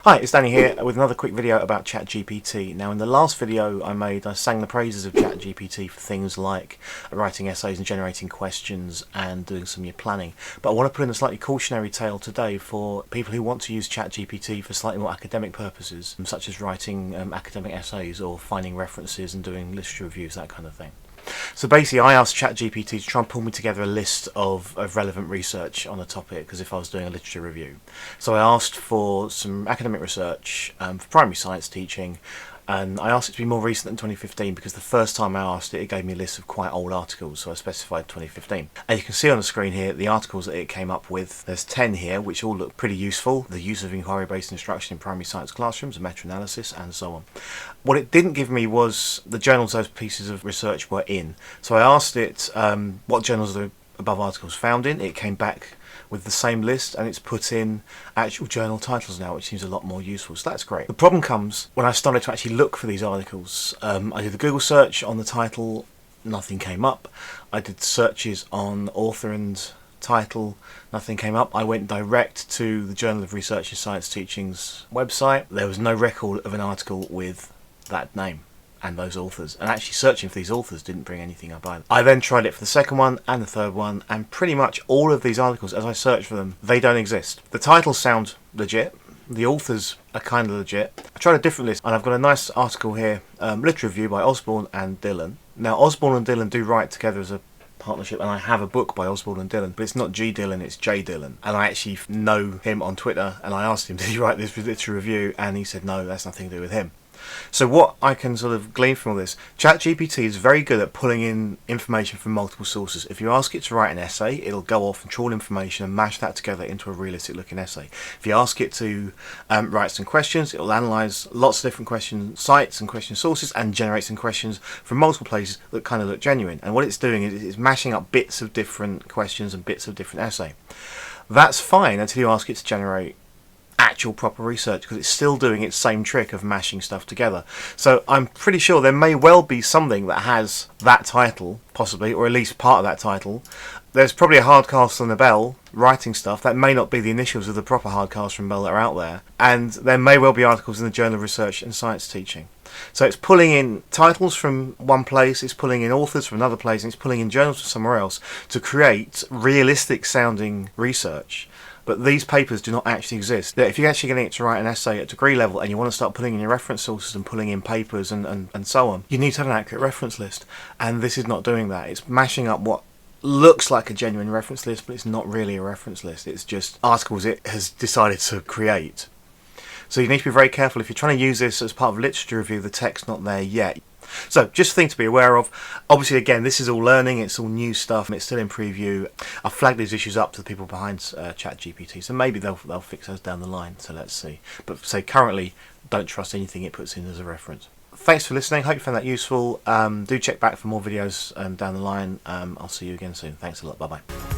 Hi, it's Danny here with another quick video about Chat GPT. Now in the last video I sang the praises of Chat GPT for things like writing essays and generating questions and doing some year planning. But I want to put in a slightly cautionary tale today for people who want to use Chat GPT for slightly more academic purposes, such as writing academic essays or finding references and doing literature reviews, that kind of thing. So basically I asked ChatGPT to try and pull me together a list of relevant research on a topic as if I was doing a literature review. So I asked for some academic research for primary science teaching, and I asked it to be more recent than 2015 because the first time I asked it, it gave me a list of quite old articles, so I specified 2015. And you can see on the screen here the articles that it came up with. There's 10 here which all look pretty useful: the use of inquiry-based instruction in primary science classrooms, meta-analysis, and so on. What it didn't give me was the journals those pieces of research were in. So I asked it what journals the above articles found in. It came back with the same list, and it's put in actual journal titles now, which seems a lot more useful, so that's great. The problem comes when I started to actually look for these articles. I did a Google search on the title, nothing came up. I did searches on author and title, nothing came up. I went direct to the Journal of Research in Science Teaching's website. There was no record of an article with that name and those authors, and actually searching for these authors didn't bring anything up either. I then tried it for the second one and the third one, and pretty much all of these articles, as I search for them, they don't exist. The titles sound legit, the authors are kind of legit. I tried a different list, and I've got a nice article here, literature review by Osborne and Dillon. Now Osborne and Dillon do write together as a partnership, and I have a book by Osborne and Dillon, but it's not G Dillon, it's J Dillon, and I actually know him on Twitter, and I asked him, did he write this literature review, and he said no, that's nothing to do with him. So what I can sort of glean from all this, ChatGPT is very good at pulling in information from multiple sources. If you ask it to write an essay, it'll go off and trawl information and mash that together into a realistic looking essay. If you ask it to write some questions, it'll analyse lots of different question sites and question sources and generate some questions from multiple places that kind of look genuine. And what it's doing is it's mashing up bits of different questions and bits of different essay. That's fine until you ask it to generate actual proper research, because it's still doing its same trick of mashing stuff together. So I'm pretty sure there may well be something that has that title, possibly, or at least part of that title. There's probably a Hardcastle and a Bell writing stuff that may not be the initials of the proper Hardcastle and Bell that are out there, and there may well be articles in the Journal of Research and Science Teaching. So it's pulling in titles from one place, it's pulling in authors from another place, and it's pulling in journals from somewhere else to create realistic sounding research. But these papers do not actually exist. If you're actually getting it to write an essay at degree level and you want to start putting in your reference sources and pulling in papers and so on, you need to have an accurate reference list. And this is not doing that. It's mashing up what looks like a genuine reference list, but it's not really a reference list. It's just articles it has decided to create. So you need to be very careful if you're trying to use this as part of literature review, the text's not there yet. So just a thing to be aware of. Obviously, again, this is all learning, it's all new stuff, and it's still in preview. I've flagged these issues up to the people behind ChatGPT, so maybe they'll fix those down the line, so let's see. But say currently, don't trust anything it puts in as a reference. Thanks for listening, hope you found that useful. Do check back for more videos down the line. I'll see you again soon. Thanks a lot, bye bye.